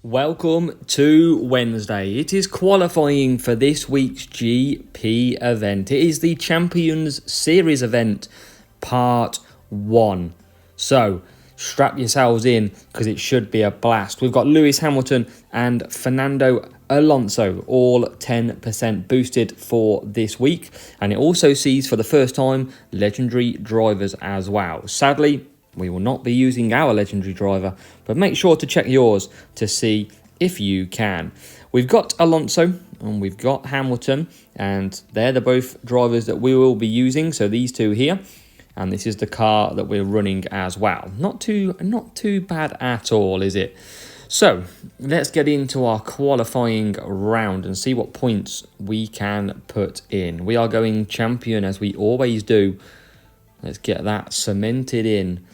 Welcome to Wednesday. It is qualifying for this week's GP event. It is the Champions Series event, part 1. So, strap yourselves in because it should be a blast. We've got Lewis Hamilton and Fernando Alonso, all 10% boosted for this week. And it also sees for the first time legendary drivers as well. Sadly, we will not be using our legendary driver, but make sure to check yours to see if you can. We've got Alonso and we've got Hamilton, and they're the both drivers that we will be using. So these two here, and this is the car that we're running as well. Not too bad at all, is it? So let's get into our qualifying round and see what points we can put in. We are going champion as we always do. Let's get that cemented in.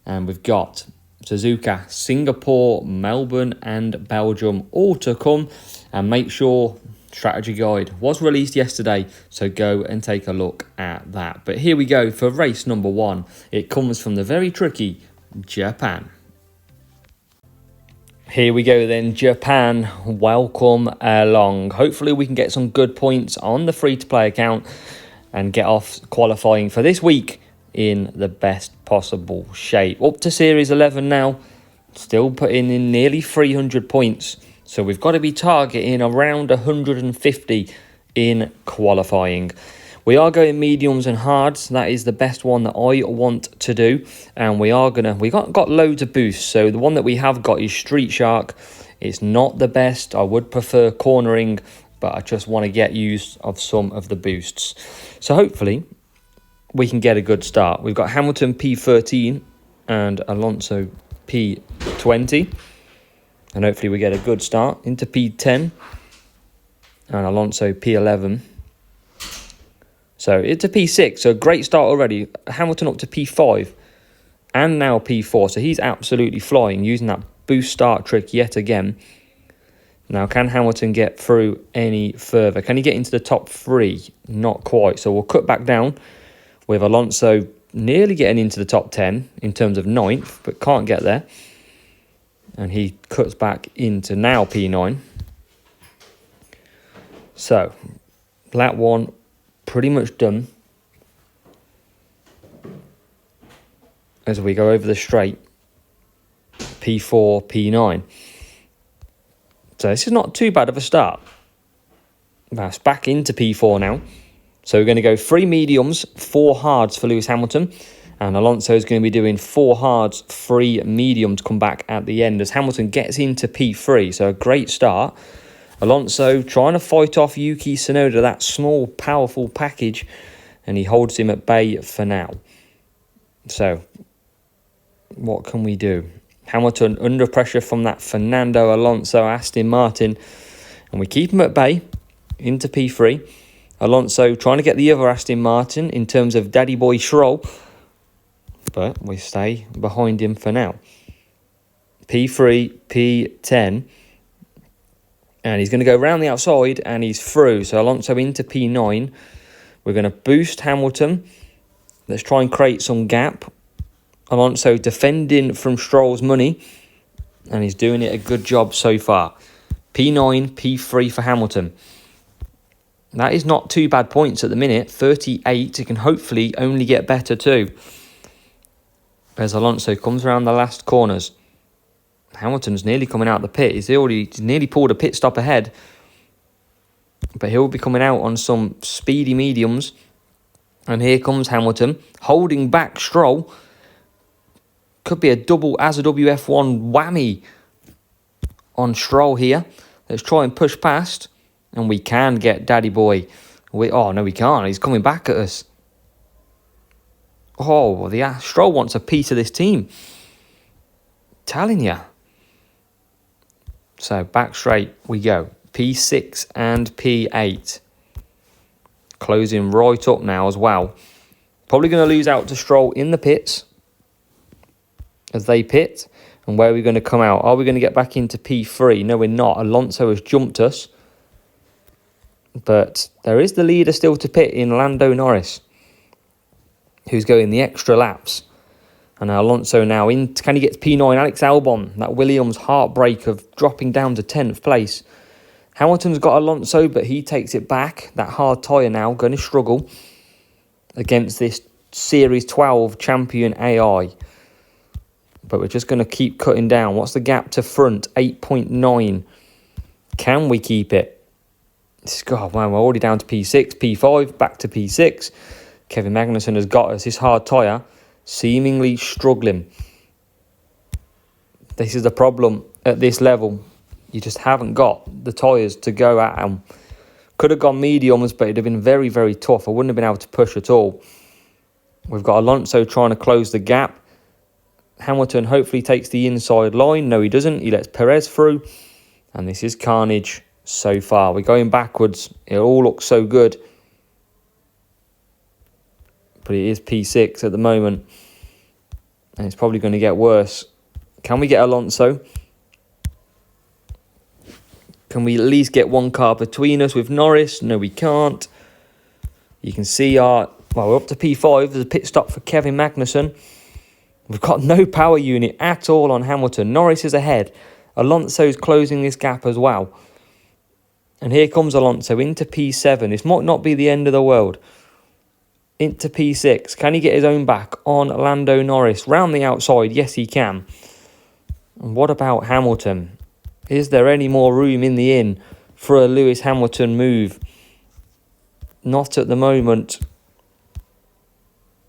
And we've got Suzuka, Singapore, Melbourne and Belgium all to come. And make sure strategy guide was released yesterday, so go and take a look at that. But here we go for race number 1. It comes from the very tricky Japan. Here we go then, Japan, welcome along. Hopefully we can get some good points on the free-to-play account and get off qualifying for this week in the best possible shape. Up to Series 11 now, still putting in nearly 300 points. So we've got to be targeting around 150 in qualifying. We are going mediums and hards. That is the best one that I want to do. And we got loads of boosts. So the one that we have got is Street Shark. It's not the best. I would prefer cornering, but I just want to get use of some of the boosts. So hopefully we can get a good start. We've got Hamilton P13 and Alonso P20. And hopefully we get a good start into P10 and Alonso P11. So it's a P6, so a great start already. Hamilton up to P5 and now P4. So he's absolutely flying, using that boost start trick yet again. Now, can Hamilton get through any further? Can he get into the top 3? Not quite. So we'll cut back down with Alonso nearly getting into the top 10 in terms of 9th, but can't get there. And he cuts back into now P9. So, lap 1 pretty much done. As we go over the straight, P4, P9. So this is not too bad of a start. That's back into P4 now. So we're going to go 3 mediums, 4 hards for Lewis Hamilton. And Alonso is going to be doing 4 hards, 3 mediums come back at the end as Hamilton gets into P3. So a great start. Alonso trying to fight off Yuki Tsunoda, that small, powerful package. And he holds him at bay for now. So what can we do? Hamilton under pressure from that Fernando Alonso Aston Martin. And we keep him at bay into P3. Alonso trying to get the other Aston Martin in terms of Daddy Boy Stroll. But we stay behind him for now. P3, P10. And he's going to go round the outside and he's through. So Alonso into P9. We're going to boost Hamilton. Let's try and create some gap. Alonso defending from Stroll's money. And he's doing it a good job so far. P9, P3 for Hamilton. That is not too bad points at the minute. 38. It can hopefully only get better too. As Alonso comes around the last corners. Hamilton's nearly coming out the pit. He's nearly pulled a pit stop ahead. But he'll be coming out on some speedy mediums. And here comes Hamilton. Holding back Stroll. Could be a double as a WF1 whammy on Stroll here. Let's try and push past. And we can get Daddy Boy. Oh, no, we can't. He's coming back at us. Oh, the Stroll wants a piece of this team. Telling ya. So, back straight we go. P6 and P8. Closing right up now as well. Probably going to lose out to Stroll in the pits. As they pit. And where are we going to come out? Are we going to get back into P3? No, we're not. Alonso has jumped us. But there is the leader still to pit in Lando Norris, who's going the extra laps. And Alonso now in. Can he get to P9? Alex Albon, that Williams heartbreak of dropping down to 10th place. Hamilton's got Alonso, but he takes it back. That hard tyre now, going to struggle against this Series 12 champion AI. But we're just going to keep cutting down. What's the gap to front? 8.9. Can we keep it? God, man, we're already down to P6, P5, back to P6. Kevin Magnussen has got us. His hard tyre seemingly struggling. This is the problem at this level. You just haven't got the tyres to go at them. Could have gone mediums, but it'd have been very, very tough. I wouldn't have been able to push at all. We've got Alonso trying to close the gap. Hamilton hopefully takes the inside line. No, he doesn't. He lets Perez through. And this is carnage so far. We're going backwards. It all looks so good. But it is P6 at the moment. And it's probably going to get worse. Can we get Alonso? Can we at least get one car between us with Norris? No, we can't. You can see we're up to P5. There's a pit stop for Kevin Magnussen. We've got no power unit at all on Hamilton. Norris is ahead. Alonso's closing this gap as well. And here comes Alonso into P7. This might not be the end of the world. Into P6. Can he get his own back on Lando Norris? Round the outside, yes he can. And what about Hamilton? Is there any more room in the inn for a Lewis Hamilton move? Not at the moment.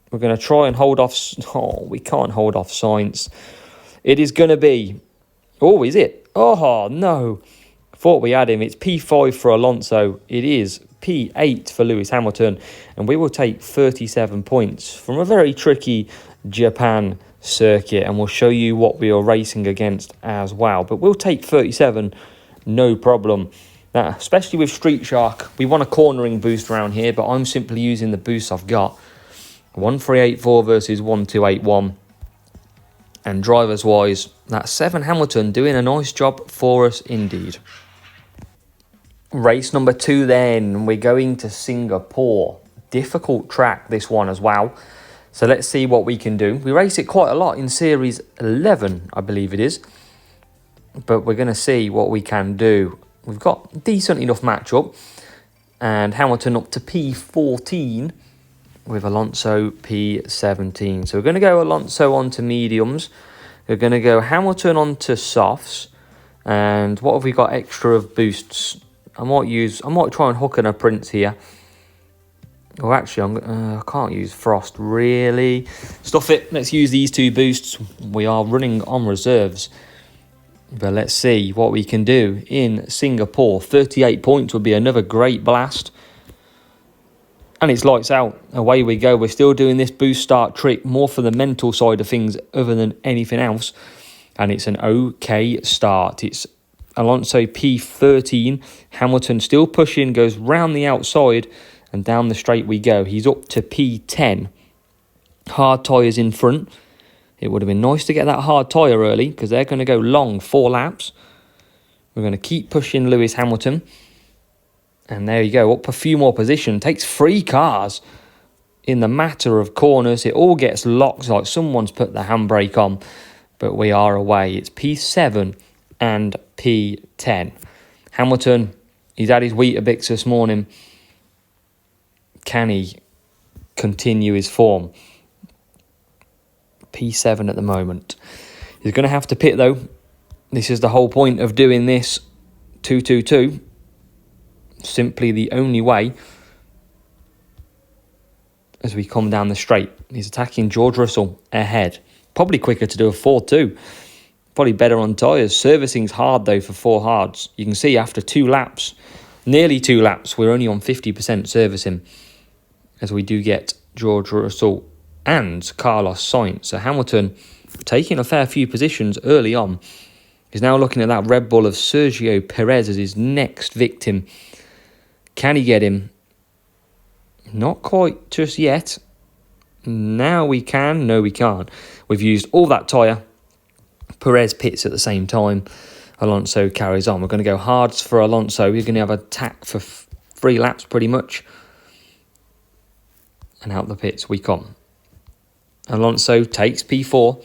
We're going to try and hold off. Oh, we can't hold off Sainz. It is going to be. Oh, is it? Oh, no. Thought we had him. It's P5 for Alonso. It is P8 for Lewis Hamilton. And we will take 37 points from a very tricky Japan circuit. And we'll show you what we are racing against as well. But we'll take 37, no problem. Now, especially with Street Shark, we want a cornering boost around here. But I'm simply using the boost I've got. 1384 versus 1281. And drivers-wise, that's 7 Hamilton doing a nice job for us indeed. Race number 2 then. We're going to Singapore. Difficult track, this one as well. So let's see what we can do. We race it quite a lot in Series 11, I believe it is. But we're going to see what we can do. We've got a decent enough matchup. And Hamilton up to P14 with Alonso P17. So we're going to go Alonso onto mediums. We're going to go Hamilton onto softs. And what have we got extra of boosts? I might try and hook in a Prince here. Oh, actually, I can't use Frost, really. Stuff it. Let's use these 2 boosts. We are running on reserves. But let's see what we can do in Singapore. 38 points would be another great blast. And it's lights out. Away we go. We're still doing this boost start trick more for the mental side of things other than anything else. And it's an okay start. It's Alonso P13. Hamilton still pushing, goes round the outside and down the straight we go. He's up to P10. Hard tyres in front. It would have been nice to get that hard tyre early because they're going to go long 4 laps. We're going to keep pushing Lewis Hamilton. And there you go, up a few more positions. Takes 3 cars in the matter of corners. It all gets locked like someone's put the handbrake on. But we are away. It's P7 and P10. Hamilton, he's had his Weetabix this morning. Can he continue his form? P7 at the moment. He's going to have to pit though. This is the whole point of doing this 2-2-2. Simply the only way as we come down the straight. He's attacking George Russell ahead. Probably quicker to do a 4-2. Probably better on tyres. Servicing's hard though for 4 hards. You can see after 2 laps, nearly 2 laps, we're only on 50% servicing as we do get George Russell and Carlos Sainz. So Hamilton taking a fair few positions early on. He's now looking at that Red Bull of Sergio Perez as his next victim. Can he get him? Not quite just yet. Now we can. No, we can't. We've used all that tyre. Perez pits at the same time. Alonso carries on. We're going to go hards for Alonso. We're going to have a tack for 3 laps pretty much. And out the pits we come. Alonso takes P4,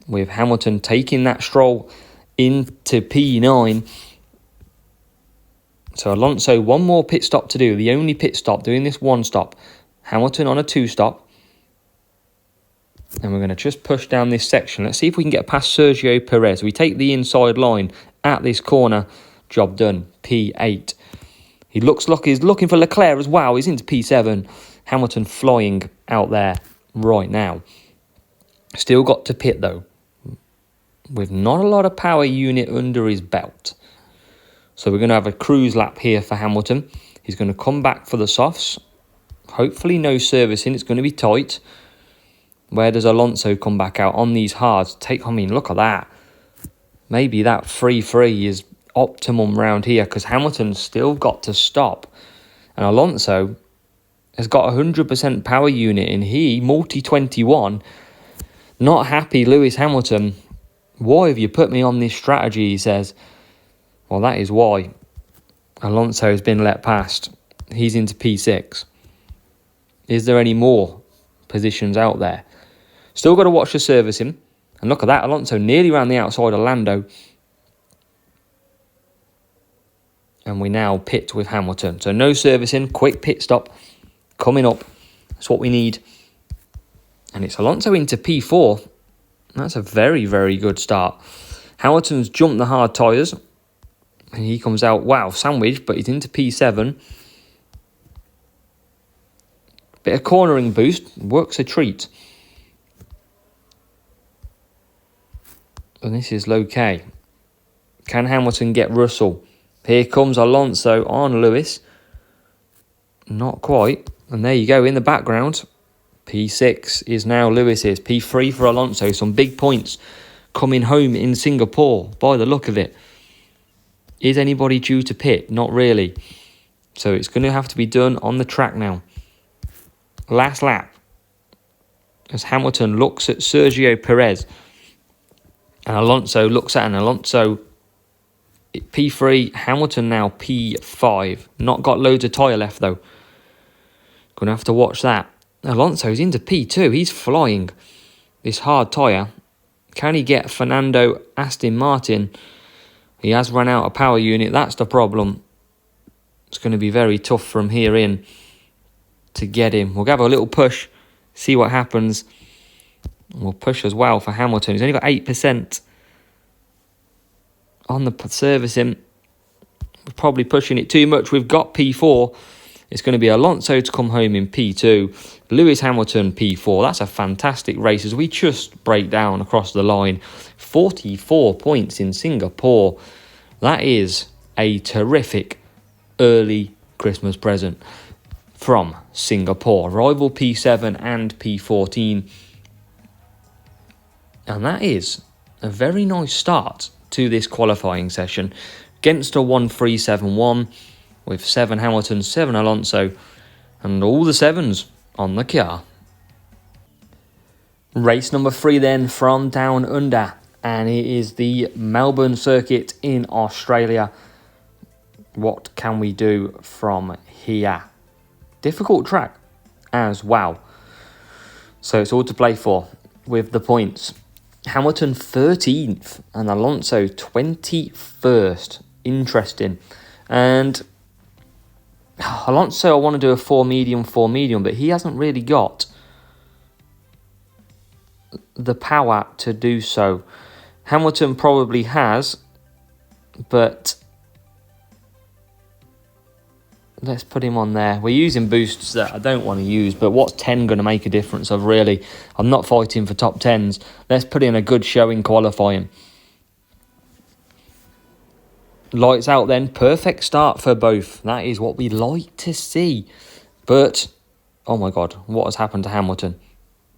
with Hamilton taking that stroll into P9. So Alonso, one more pit stop to do. The only pit stop, doing this one stop. Hamilton on a 2-stop. And we're going to just push down this section. Let's see if we can get past Sergio Perez. We take the inside line at this corner. Job done. P8. He looks like he's looking for Leclerc as well. He's into P7. Hamilton flying out there right now. Still got to pit though, with not a lot of power unit under his belt. So we're going to have a cruise lap here for Hamilton. He's going to come back for the softs. Hopefully no servicing. It's going to be tight. Where does Alonso come back out on these hards? Look at that. Maybe that 3-3 is optimum round here, because Hamilton's still got to stop. And Alonso has got 100% power unit, and he, multi-21, not happy. Lewis Hamilton, why have you put me on this strategy, he says. Well, that is why Alonso has been let past. He's into P6. Is there any more positions out there? Still got to watch the servicing. And look at that, Alonso nearly around the outside of Lando. And we now pit with Hamilton. So no servicing, quick pit stop coming up. That's what we need. And it's Alonso into P4. That's a very, very good start. Hamilton's jumped the hard tyres. And he comes out, wow, sandwich, but he's into P7. Bit of cornering boost, works a treat. And this is low K. Can Hamilton get Russell? Here comes Alonso on Lewis. Not quite. And there you go, in the background. P6 is now Lewis's. P3 for Alonso. Some big points coming home in Singapore by the look of it. Is anybody due to pit? Not really. So it's going to have to be done on the track now. Last lap. As Hamilton looks at Sergio Perez. And Alonso looks at Alonso. P3. Hamilton now P5. Not got loads of tyre left though. Going to have to watch that. Alonso's into P2. He's flying. This hard tyre. Can he get Fernando Aston Martin? He has run out of power unit. That's the problem. It's going to be very tough from here in to get him. We'll have a little push. See what happens. We'll push as well for Hamilton. He's only got 8% on the servicing. We're probably pushing it too much. We've got P4. It's going to be Alonso to come home in P2. Lewis Hamilton P4. That's a fantastic race as we just break down across the line. 44 points in Singapore. That is a terrific early Christmas present from Singapore. Rival P7 and P14. And that is a very nice start to this qualifying session. Against a 1-3-7-1 with 7 Hamilton, 7 Alonso, and all the 7s on the car. Race number 3 then from down under. And it is the Melbourne circuit in Australia. What can we do from here? Difficult track as well. So it's all to play for with the points. Hamilton 13th and Alonso 21st. Interesting. And Alonso, I want to do a 4 medium, but he hasn't really got the power to do so. Hamilton probably has, but let's put him on there. We're using boosts that I don't want to use, but what's 10 going to make a difference of really? I'm not fighting for top 10s. Let's put in a good showing qualifying. Lights out then. Perfect start for both. That is what we like to see. But, oh my God, what has happened to Hamilton?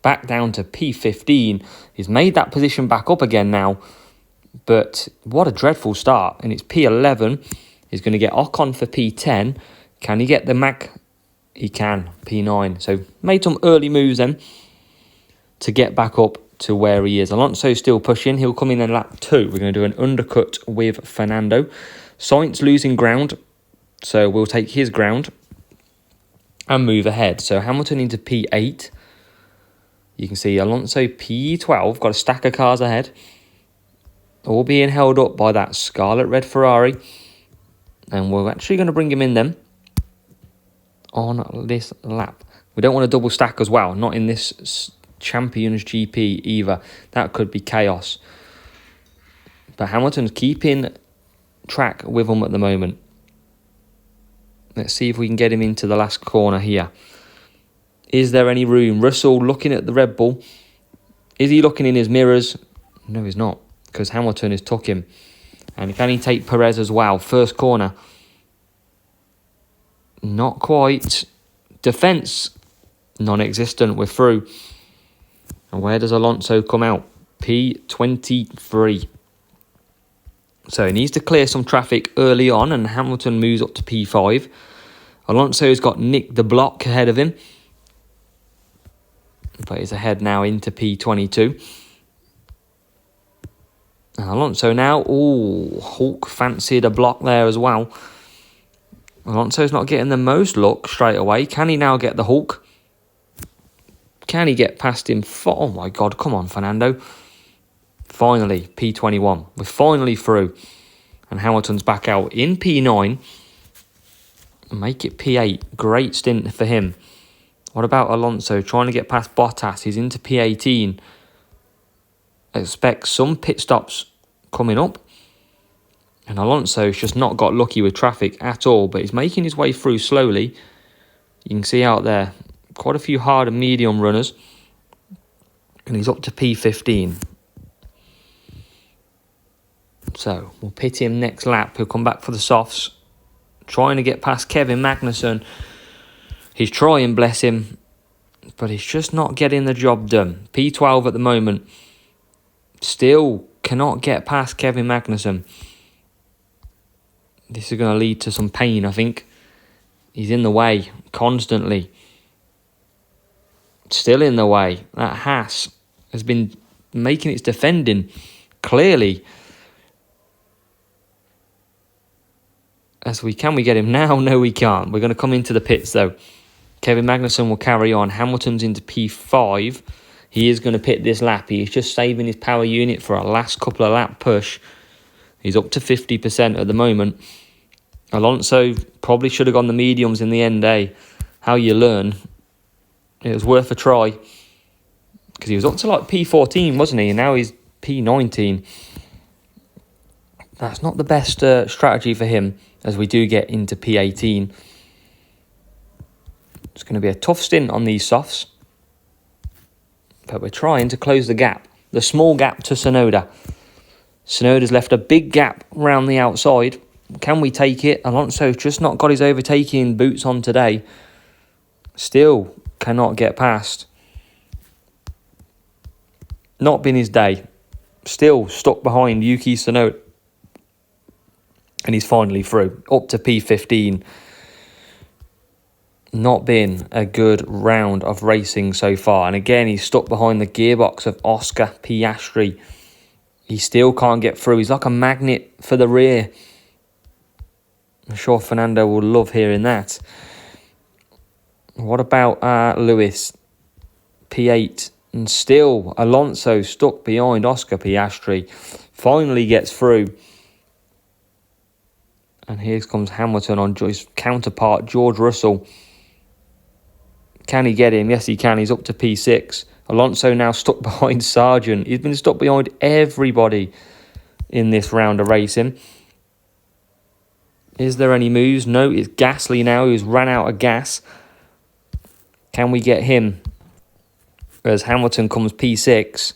Back down to P15. He's made that position back up again now. But what a dreadful start. And it's P11. He's going to get Ocon for P10. Can he get the Mag? He can. P9. So made some early moves then to get back up to where he is. Alonso's still pushing. He'll come in lap 2. We're going to do an undercut with Fernando. Sainz losing ground. So we'll take his ground and move ahead. So Hamilton into P8. You can see Alonso P12, got a stack of cars ahead. All being held up by that scarlet red Ferrari. And we're actually going to bring him in then on this lap. We don't want to double stack as well. Not in this Champions GP either. That could be chaos. But Hamilton's keeping track with him at the moment. Let's see if we can get him into the last corner here. Is there any room? Russell looking at the Red Bull. Is he looking in his mirrors? No, he's not. Because Hamilton has took him. And can he take Perez as well? First corner. Not quite. Defence. Non-existent. We're through. And where does Alonso come out? P23. So he needs to clear some traffic early on. And Hamilton moves up to P5. Alonso's got Nick the Block ahead of him. But he's ahead now into P22. And Alonso now. Oh, Hulk fancied a block there as well. Alonso's not getting the most luck straight away. Can he now get the Hulk? Can he get past him? Oh my God, come on, Fernando. Finally, P21. We're finally through. And Hamilton's back out in P9. Make it P8. Great stint for him. What about Alonso trying to get past Bottas? He's into P18. Expect some pit stops coming up. And Alonso's just not got lucky with traffic at all. But he's making his way through slowly. You can see out there quite a few hard and medium runners. And he's up to P15. So we'll pit him next lap. He'll come back for the softs. Trying to get past Kevin Magnussen. He's trying, bless him. But he's just not getting the job done. P12 at the moment. Still cannot get past Kevin Magnussen. This is going to lead to some pain, I think. He's in the way constantly. Still in the way. That Haas has been making its defending clearly. Can we get him now? No, we can't. We're going to come into the pits though. Kevin Magnussen will carry on. Hamilton's into P5. He is going to pit this lap. He's just saving his power unit for a last couple of lap push. He's up to 50% at the moment. Alonso probably should have gone the mediums in the end, eh? How you learn. It was worth a try. Because he was up to like P14, wasn't he? And now he's P19. That's not the best strategy for him as we do get into P18. It's going to be a tough stint on these softs. But we're trying to close the gap. The small gap to Tsunoda. Tsunoda's left a big gap around the outside. Can we take it? Alonso's just not got his overtaking boots on today. Still cannot get past. Not been his day. Still stuck behind Yuki Tsunoda. And he's finally through. Up to P15. Not been a good round of racing so far. And again, he's stuck behind the gearbox of Oscar Piastri. He still can't get through. He's like a magnet for the rear. I'm sure Fernando will love hearing that. What about Lewis? P8. And still, Alonso stuck behind Oscar Piastri. Finally gets through. And here comes Hamilton on his counterpart, George Russell. Can he get him? Yes, he can. He's up to P6. Alonso now stuck behind Sargent. He's been stuck behind everybody in this round of racing. Is there any moves? No, it's Gasly now who's ran out of gas. Can we get him? As Hamilton comes P6.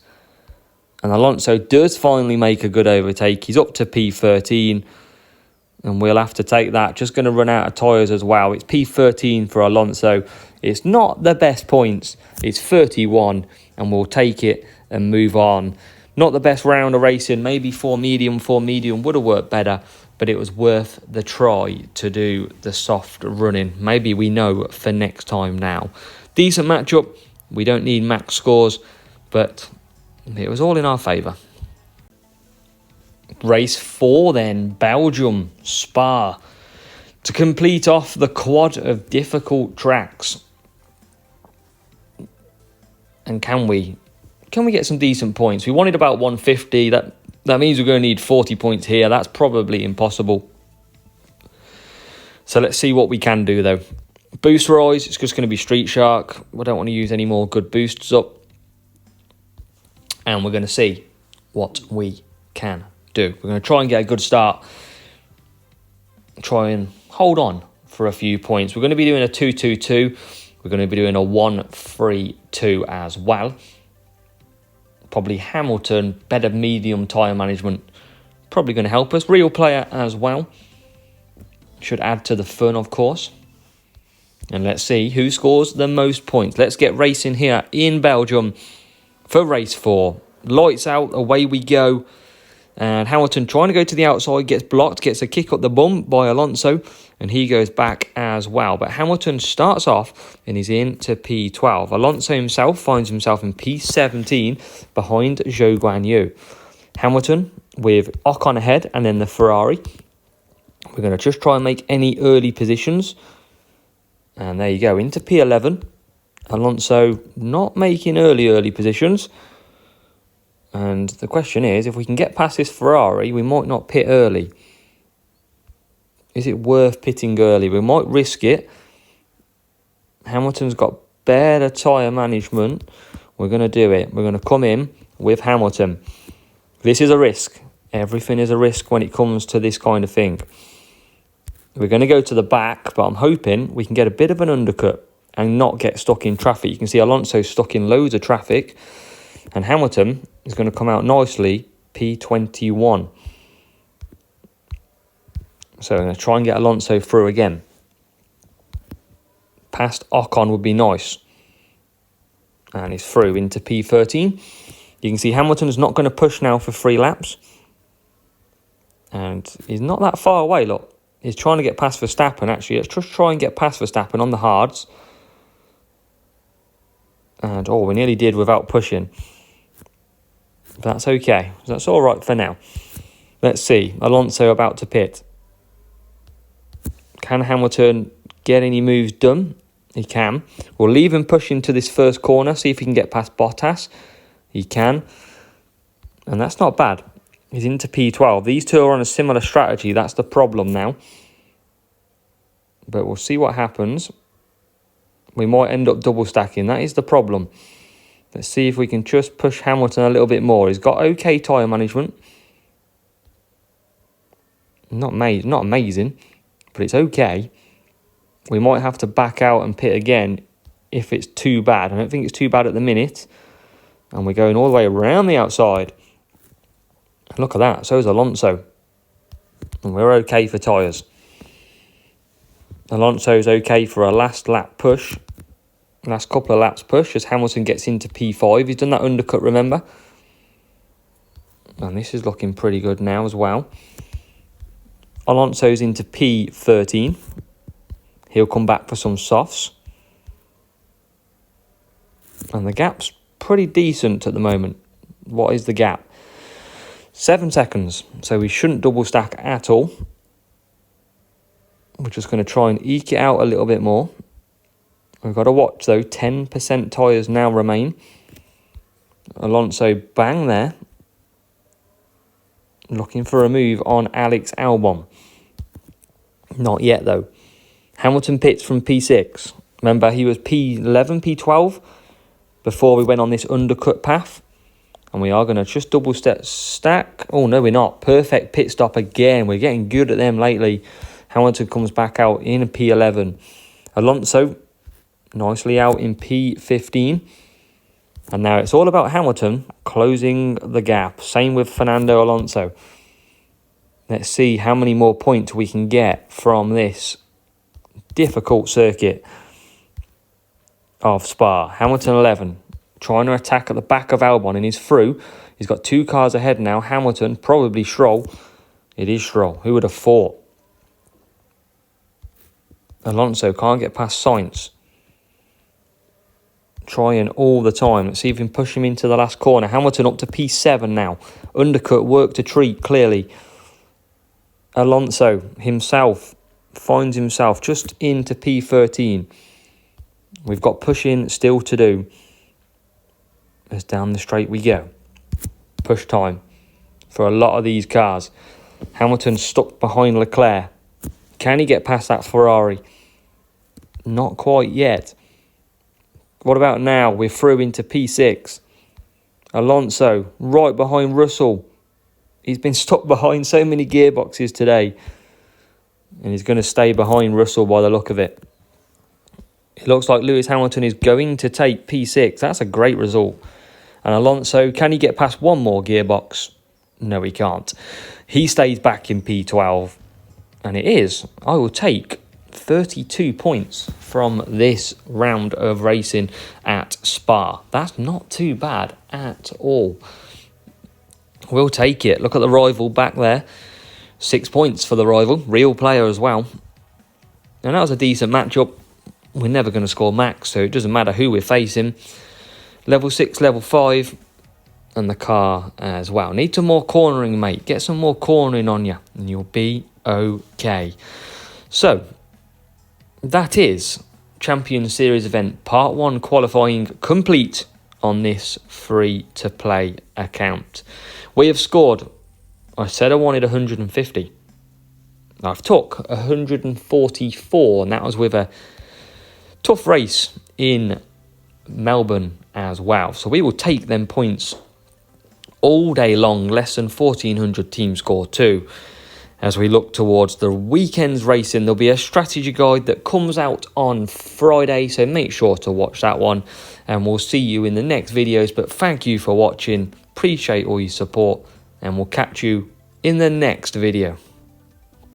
And Alonso does finally make a good overtake. He's up to P13. And we'll have to take that. Just going to run out of tyres as well. It's P13 for Alonso. It's not the best points. It's 31. And we'll take it and move on. Not the best round of racing. Maybe 4 medium would have worked better. But it was worth the try to do the soft running. Maybe we know for next time now. Decent matchup. We don't need max scores. But it was all in our favour. Race 4 then, Belgium, Spa, to complete off the quad of difficult tracks. And can we get some decent points? We wanted about 150. That means we're going to need 40 points here. That's probably impossible. So let's see what we can do, though. Boost rise, it's just going to be Street Shark. We don't want to use any more good boosts up. And we're going to see what we can do. We're going to try and get a good start. Try and hold on for a few points. We're going to be doing a 2-2-2. We're going to be doing a 1-3-2 as well. Probably Hamilton, better medium tyre management. Probably going to help us. Real player as well. Should add to the fun, of course. And let's see who scores the most points. Let's get racing here in Belgium for race 4. Lights out, away we go. And Hamilton trying to go to the outside, gets blocked, gets a kick up the bum by Alonso. And he goes back as well. But Hamilton starts off and he's into P12. Alonso himself finds himself in P17 behind Zhou Guanyu. Hamilton with Ocon ahead and then the Ferrari. We're going to just try and make any early positions. And there you go, into P11. Alonso not making early positions. And the question is, if we can get past this Ferrari, we might not pit early. Is it worth pitting early? We might risk it. Hamilton's got better tyre management. We're going to do it. We're going to come in with Hamilton. This is a risk. Everything is a risk when it comes to this kind of thing. We're going to go to the back, but I'm hoping we can get a bit of an undercut and not get stuck in traffic. You can see Alonso stuck in loads of traffic. And Hamilton is going to come out nicely, P21. So I'm going to try and get Alonso through again. Past Ocon would be nice. And he's through into P13. You can see Hamilton's not going to push now for 3 laps. And he's not that far away, look. He's trying to get past Verstappen, actually. Let's just try and get past Verstappen on the hards. And, we nearly did without pushing. That's okay. That's all right for now. Let's see. Alonso about to pit. Can Hamilton get any moves done? He can. We'll leave him push into this first corner, see if he can get past Bottas. He can. And that's not bad. He's into P12. These two are on a similar strategy. That's the problem now. But we'll see what happens. We might end up double stacking. That is the problem. Let's see if we can just push Hamilton a little bit more. He's got okay tyre management. Not amazing, but it's okay. We might have to back out and pit again if it's too bad. I don't think it's too bad at the minute. And we're going all the way around the outside. Look at that. So is Alonso. And we're okay for tyres. Alonso's okay for a last lap push. Last couple of laps push as Hamilton gets into P5. He's done that undercut, remember? And this is looking pretty good now as well. Alonso's into P13. He'll come back for some softs. And the gap's pretty decent at the moment. What is the gap? 7 seconds. So we shouldn't double stack at all. We're just going to try and eke it out a little bit more. We've got to watch though, 10% tyres now remain. Alonso bang there. Looking for a move on Alex Albon. Not yet though. Hamilton pits from P6. Remember he was P11, P12 before we went on this undercut path. And we are going to just double stack. Oh no, we're not. Perfect pit stop again. We're getting good at them lately. Hamilton comes back out in P11. Alonso nicely out in P15. And now it's all about Hamilton closing the gap. Same with Fernando Alonso. Let's see how many more points we can get from this difficult circuit of Spa. Hamilton 11. Trying to attack at the back of Albon and he's through. He's got 2 cars ahead now. Hamilton, probably Stroll. It is Stroll. Who would have thought? Alonso can't get past Sainz. Trying all the time. Let's see if we can push him into the last corner. Hamilton up to P7 now. Undercut, work to treat, clearly. Alonso himself finds himself just into P13. We've got pushing still to do. as down the straight we go. Push time for a lot of these cars. Hamilton stuck behind Leclerc. Can he get past that Ferrari? Not quite yet. What about now? We're through into P6. Alonso right behind Russell. He's been stuck behind so many gearboxes today. And he's going to stay behind Russell by the look of it. It looks like Lewis Hamilton is going to take P6. That's a great result. And Alonso, can he get past one more gearbox? No, he can't. He stays back in P12. And it is, I will take 32 points from this round of racing at Spa. That's not too bad at all. We'll take it. Look at the rival back there. 6 points for the rival. Real player as well. And that was a decent matchup. We're never going to score max, so it doesn't matter who we're facing. Level 6, level 5, and the car as well. Need some more cornering, mate. Get some more cornering on you, and you'll be okay. So, that is Champions Series event Part 1 qualifying complete on this free-to-play account. We have scored, I said I wanted 150. I've took 144, and that was with a tough race in Melbourne as well. So we will take them points all day long, less than 1,400 team score too. As we look towards the weekend's racing, there'll be a strategy guide that comes out on Friday, so make sure to watch that one. And we'll see you in the next videos. But thank you for watching. Appreciate all your support, and we'll catch you in the next video.